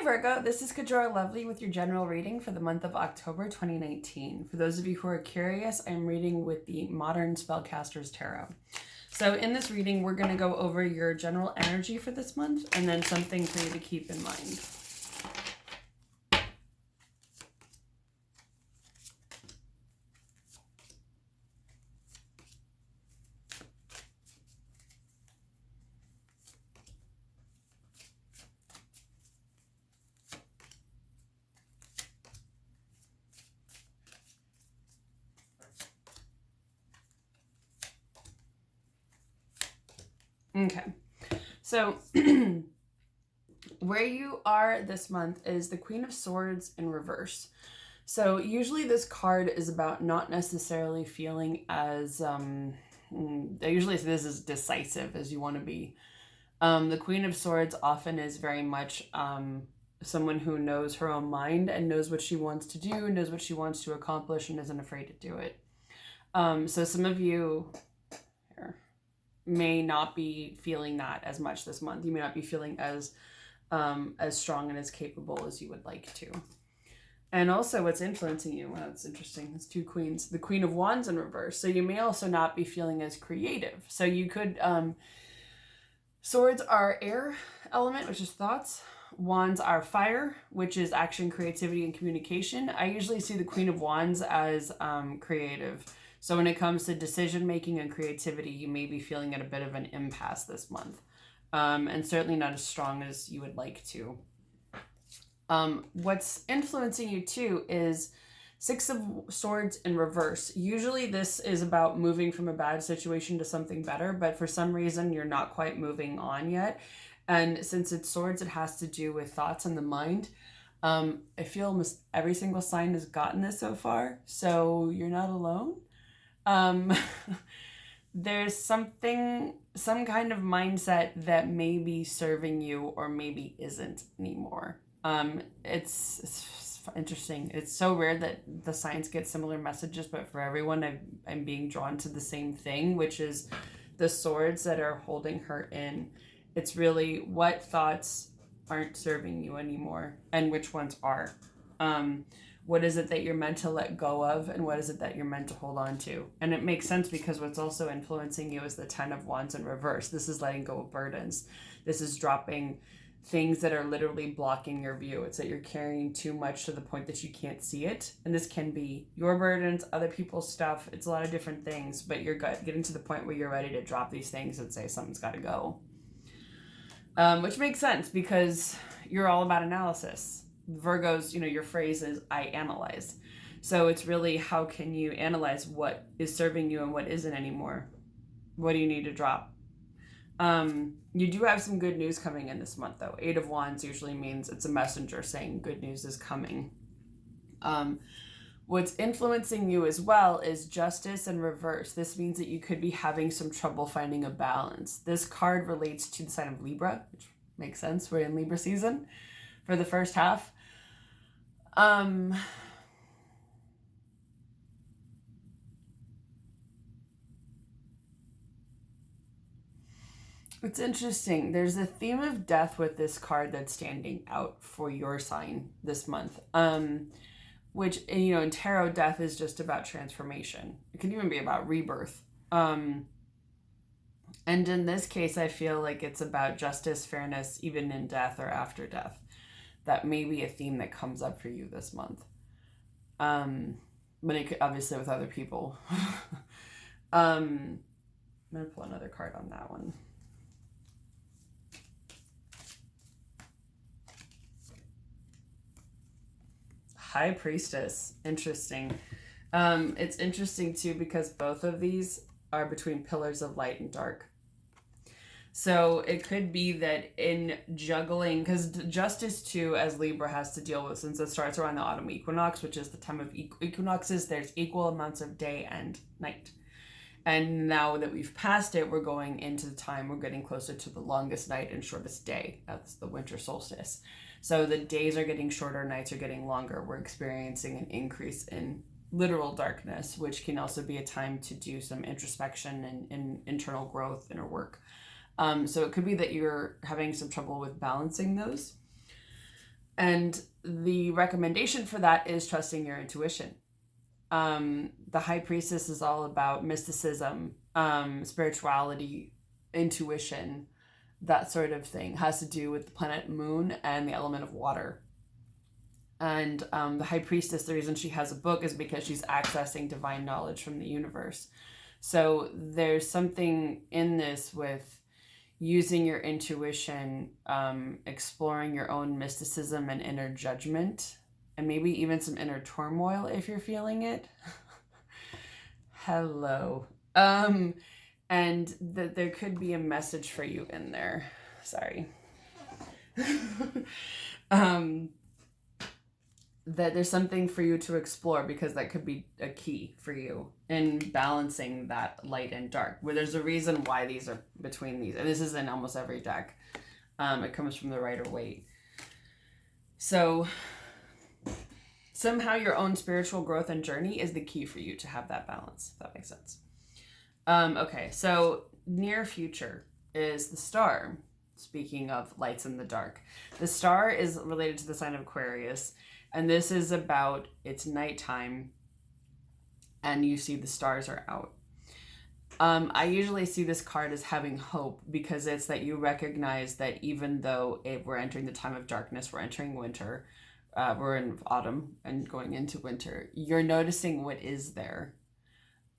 Virgo, this is Kajora Lovely with your general reading for the month of October 2019. For those of you who are curious, I'm reading with the Modern Spellcasters Tarot. So in this reading, we're going to go over your general energy for this month and then something for you to keep in mind. Okay, so where you are this month is the Queen of Swords in reverse. So usually this card is about not necessarily feeling as, I usually say this is decisive as you want to be. The Queen of Swords often is very much someone who knows her own mind and knows what she wants to do, knows what she wants to accomplish, and isn't afraid to do it. So some of you may not be feeling that as much this month. You may not be feeling as strong and as capable as you would like to. And also what's influencing you, wow, it's interesting, it's two queens. The Queen of Wands in reverse. So you may also not be feeling as creative. So you could, swords are air element, which is thoughts. Wands are fire, which is action, creativity, and communication. I usually see the Queen of Wands as creative. So when it comes to decision making and creativity, you may be feeling at a bit of an impasse this month. And certainly not as strong as you would like to. What's influencing you too is Six of Swords in reverse. Usually this is about moving from a bad situation to something better, but for some reason you're not quite moving on yet. And since it's swords, it has to do with thoughts and the mind. I feel almost every single sign has gotten this so far, so you're not alone. There's some kind of mindset that may be serving you or maybe isn't anymore. It's interesting. It's so rare that the signs get similar messages, but for everyone, I'm being drawn to the same thing, which is the swords that are holding her in. It's really what thoughts aren't serving you anymore and which ones are. What is it that you're meant to let go of and what is it that you're meant to hold on to? And it makes sense because what's also influencing you is the Ten of Wands in reverse. This is letting go of burdens. This is dropping things that are literally blocking your view. It's that you're carrying too much to the point that you can't see it. And this can be your burdens, other people's stuff. It's a lot of different things, but you're getting to the point where you're ready to drop these things and say something's got to go. Which makes sense because you're all about analysis. Virgo's, your phrase is, I analyze. So it's really, how can you analyze what is serving you and what isn't anymore? What do you need to drop? You do have some good news coming in this month, though. Eight of Wands usually means it's a messenger saying good news is coming. What's influencing you as well is Justice in reverse. This means that you could be having some trouble finding a balance. This card relates to the sign of Libra, which makes sense. We're in Libra season for the first half. It's interesting. There's a theme of death with this card that's standing out for your sign this month. Which, in tarot, death is just about transformation. It can even be about rebirth. And in this case, I feel like it's about justice, fairness, even in death or after death. That may be a theme that comes up for you this month. But it could, obviously with other people. I'm going to pull another card on that one. High Priestess. Interesting. It's interesting too because both of these are between pillars of light and dark. So it could be that in juggling, because justice too, as Libra has to deal with, since it starts around the autumn equinox, which is the time of equinoxes, there's equal amounts of day and night. And now that we've passed it, we're going into the time, we're getting closer to the longest night and shortest day. That's the winter solstice. So the days are getting shorter, nights are getting longer. We're experiencing an increase in literal darkness, which can also be a time to do some introspection and internal growth, inner work. So it could be that you're having some trouble with balancing those. And the recommendation for that is trusting your intuition. The High Priestess is all about mysticism, spirituality, intuition, that sort of thing. It has to do with the planet Moon and the element of water. And the High Priestess, the reason she has a book is because she's accessing divine knowledge from the universe. So there's something in this with using your intuition, exploring your own mysticism and inner judgment, and maybe even some inner turmoil if you're feeling it. Hello. And that there could be a message for you in there. Sorry. That there's something for you to explore, because that could be a key for you in balancing that light and dark, where there's a reason why these are between these, and this is in almost every deck. It comes from the Rider-Waite. So somehow your own spiritual growth and journey is the key for you to have that balance, if that makes sense. Okay, so near future is the star. Speaking of lights in the dark, the star is related to the sign of Aquarius. And this is about, it's nighttime and you see the stars are out. I usually see this card as having hope, because it's that you recognize that even though we're entering the time of darkness, we're entering winter, we're in autumn and going into winter, you're noticing what is there.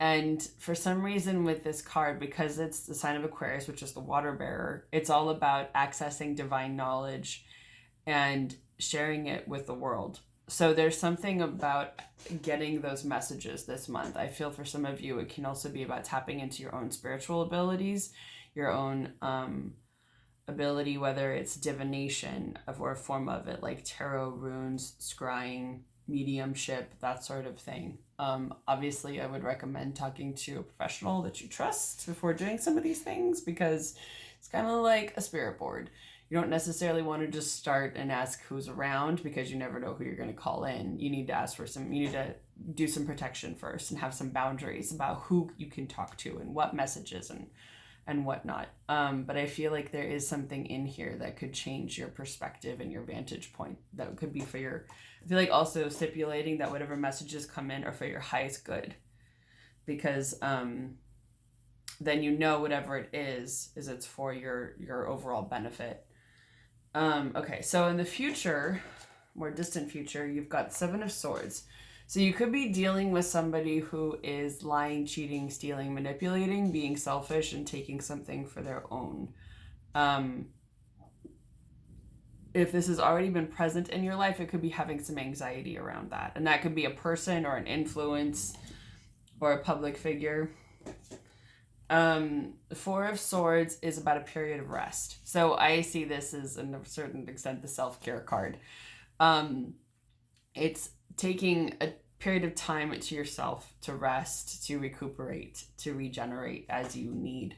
And for some reason with this card, because it's the sign of Aquarius, which is the water bearer, it's all about accessing divine knowledge and sharing it with the world. So there's something about getting those messages this month. I feel for some of you, it can also be about tapping into your own spiritual abilities, your own ability, whether it's divination or a form of it, like tarot, runes, scrying, mediumship, that sort of thing. Obviously, I would recommend talking to a professional that you trust before doing some of these things, because it's kind of like a spirit board. You don't necessarily want to just start and ask who's around, because you never know who you're going to call in. You need to ask for you need to do some protection first and have some boundaries about who you can talk to and what messages and whatnot. But I feel like there is something in here that could change your perspective and your vantage point. That could be for I feel like also stipulating that whatever messages come in are for your highest good, because then you know whatever it is it's for your overall benefit. Okay, so in the future, more distant future, you've got Seven of Swords. So you could be dealing with somebody who is lying, cheating, stealing, manipulating, being selfish, and taking something for their own. If this has already been present in your life, it could be having some anxiety around that. And that could be a person or an influence or a public figure. Four of Swords is about a period of rest. So I see this as, in a certain extent, the self-care card. It's taking a period of time to yourself to rest, to recuperate, to regenerate as you need.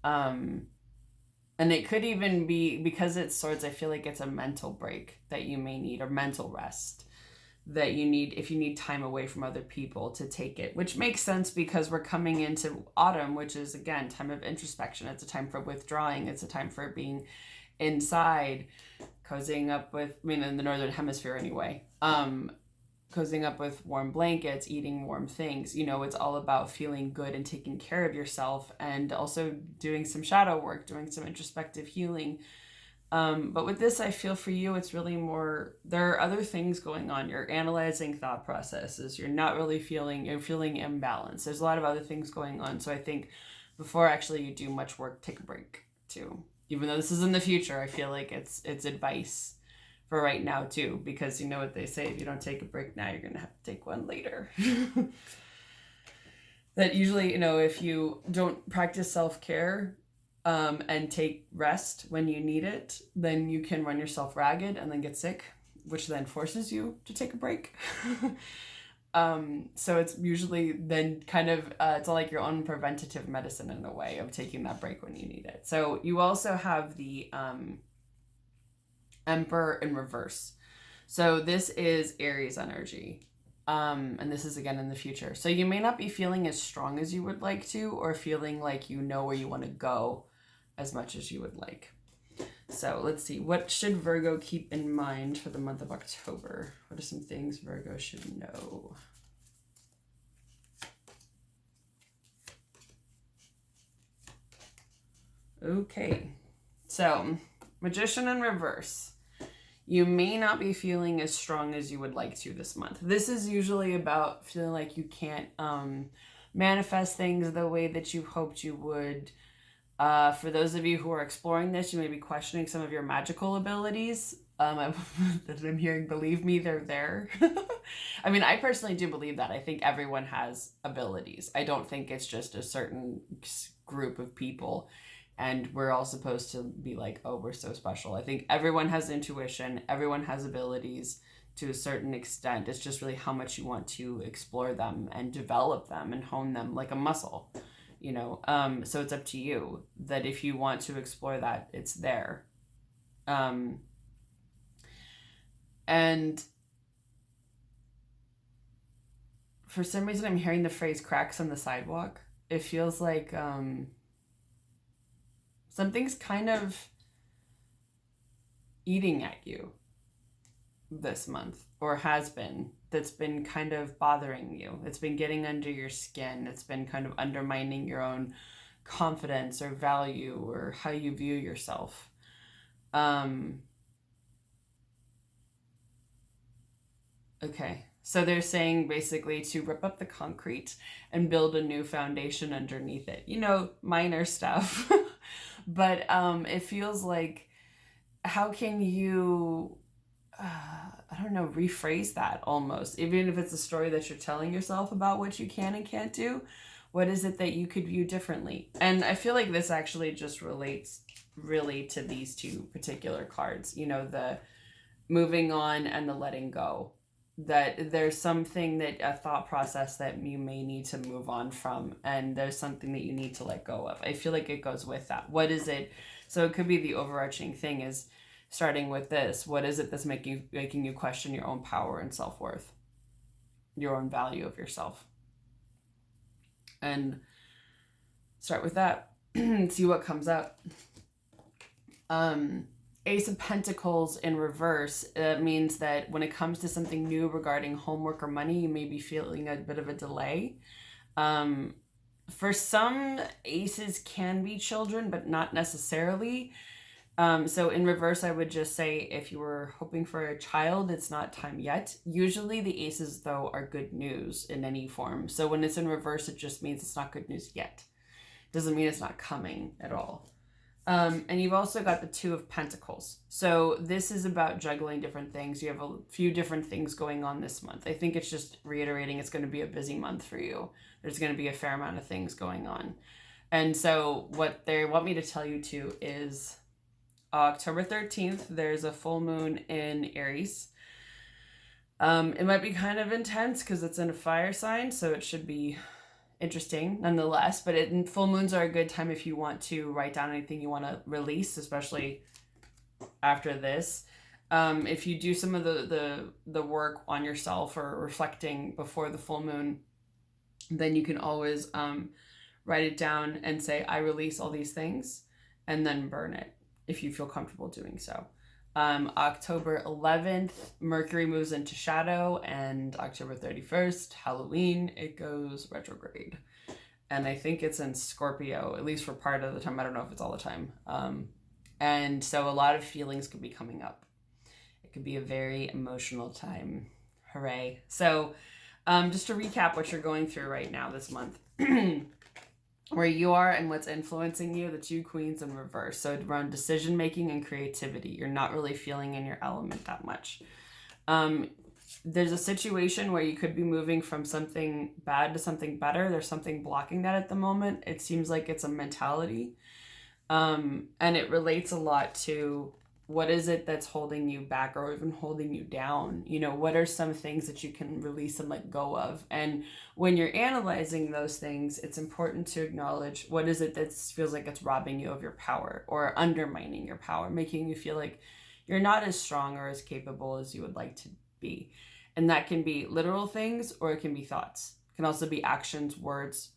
And it could even be, because it's swords, I feel like it's a mental break that you may need, or mental rest that you need if you need time away from other people to take it, which makes sense because we're coming into autumn, which is, again, time of introspection. It's a time for withdrawing. It's a time for being inside, cozying up with, in the Northern Hemisphere anyway, cozying up with warm blankets, eating warm things. It's all about feeling good and taking care of yourself, and also doing some shadow work, doing some introspective healing. But with this, I feel for you, it's really more, there are other things going on. You're analyzing thought processes. You're not really you're feeling imbalanced. There's a lot of other things going on. So I think before actually you do much work, take a break too. Even though this is in the future, I feel like it's advice for right now too, because you know what they say, if you don't take a break now, you're going to have to take one later. That usually, if you don't practice self-care, and take rest when you need it, then you can run yourself ragged and then get sick, which then forces you to take a break. So it's usually then kind of, it's like your own preventative medicine in a way of taking that break when you need it. So you also have the Emperor in reverse. So this is Aries energy. And this is again in the future. So you may not be feeling as strong as you would like to, or feeling like you know where you want to go as much as you would like. So let's see. What should Virgo keep in mind for the month of October? What are some things Virgo should know? Okay. So, Magician in reverse. You may not be feeling as strong as you would like to this month. This is usually about feeling like you can't manifest things the way that you hoped you would. For those of you who are exploring this, you may be questioning some of your magical abilities. That I'm hearing, believe me, they're there. I mean, I personally do believe that. I think everyone has abilities. I don't think it's just a certain group of people and we're all supposed to be like, oh, we're so special. I think everyone has intuition. Everyone has abilities to a certain extent. It's just really how much you want to explore them and develop them and hone them like a muscle. So it's up to you that if you want to explore that, it's there. And for some reason, I'm hearing the phrase cracks on the sidewalk. It feels like something's kind of eating at you this month, or has been, that's been kind of bothering you. It's been getting under your skin. It's been kind of undermining your own confidence or value or how you view yourself. Okay, so they're saying basically to rip up the concrete and build a new foundation underneath it. Minor stuff. But it feels like, how can you, I don't know, rephrase that almost? Even if it's a story that you're telling yourself about what you can and can't do, what is it that you could view differently? And I feel like this actually just relates really to these two particular cards, the moving on and the letting go. That there's something, that a thought process that you may need to move on from, and there's something that you need to let go of. I feel like it goes with that. What is it? So it could be the overarching thing is starting with this. What is it that's making you question your own power and self-worth, your own value of yourself? And start with that and see what comes up. Ace of Pentacles in reverse means that when it comes to something new regarding homework or money, you may be feeling a bit of a delay. For some, aces can be children, but not necessarily. So in reverse, I would just say if you were hoping for a child, it's not time yet. Usually the aces, though, are good news in any form. So when it's in reverse, it just means it's not good news yet. Doesn't mean it's not coming at all. And you've also got the Two of Pentacles. So this is about juggling different things. You have a few different things going on this month. I think it's just reiterating it's going to be a busy month for you. There's going to be a fair amount of things going on. And so what they want me to tell you too is October 13th, there's a full moon in Aries. It might be kind of intense because it's in a fire sign, so it should be interesting nonetheless, but full moons are a good time if you want to write down anything you want to release, especially after this. If you do some of the work on yourself or reflecting before the full moon, then you can always write it down and say, I release all these things, and then burn it if you feel comfortable doing so. October 11th, Mercury moves into shadow, and October 31st, Halloween, it goes retrograde. And I think it's in Scorpio, at least for part of the time. I don't know if it's all the time. And so a lot of feelings could be coming up. It could be a very emotional time. Hooray. So just to recap what you're going through right now this month. Where you are and what's influencing you, the two queens in reverse. So around decision making and creativity, you're not really feeling in your element that much. There's a situation where you could be moving from something bad to something better. There's something blocking that at the moment. It seems like it's a mentality. And it relates a lot to what is it that's holding you back or even holding you down? What are some things that you can release and let go of? And when you're analyzing those things, it's important to acknowledge what is it that feels like it's robbing you of your power or undermining your power, making you feel like you're not as strong or as capable as you would like to be. And that can be literal things, or it can be thoughts. It can also be actions, words,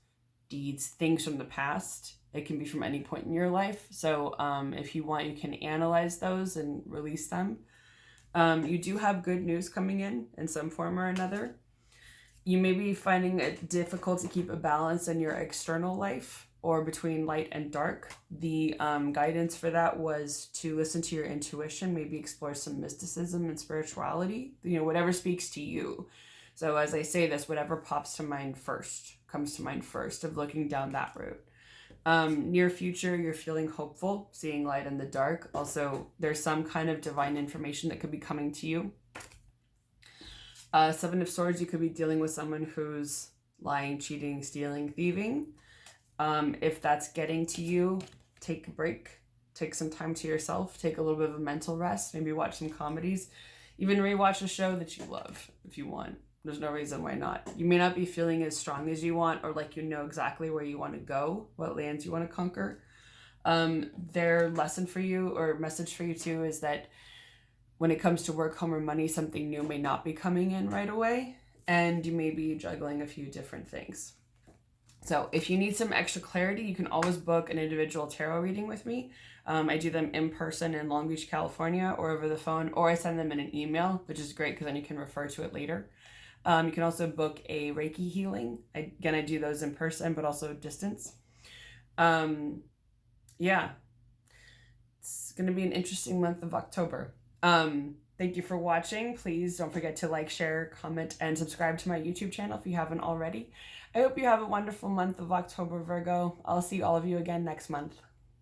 deeds, things from the past. It can be from any point in your life. So if you want, you can analyze those and release them. You do have good news coming in some form or another. You may be finding it difficult to keep a balance in your external life or between light and dark. The guidance for that was to listen to your intuition, maybe explore some mysticism and spirituality, whatever speaks to you. So as I say this, whatever pops to mind first, comes to mind first, of looking down that route. Near future, you're feeling hopeful, seeing light in the dark. Also, there's some kind of divine information that could be coming to you. Seven of Swords, you could be dealing with someone who's lying, cheating, stealing, thieving. If that's getting to you, take a break. Take some time to yourself. Take a little bit of a mental rest. Maybe watch some comedies. Even rewatch a show that you love if you want. There's no reason why not. You may not be feeling as strong as you want, or like you know exactly where you want to go, what lands you want to conquer. Their lesson for you, or message for you too, is that when it comes to work, home, or money, something new may not be coming in right away, and you may be juggling a few different things. So if you need some extra clarity, you can always book an individual tarot reading with me. I do them in person in Long Beach, California, or over the phone, or I send them in an email, which is great because then you can refer to it later. You can also book a Reiki healing. I do those in person, but also distance. Yeah, it's going to be an interesting month of October. Thank you for watching. Please don't forget to like, share, comment, and subscribe to my YouTube channel if you haven't already. I hope you have a wonderful month of October, Virgo. I'll see all of you again next month.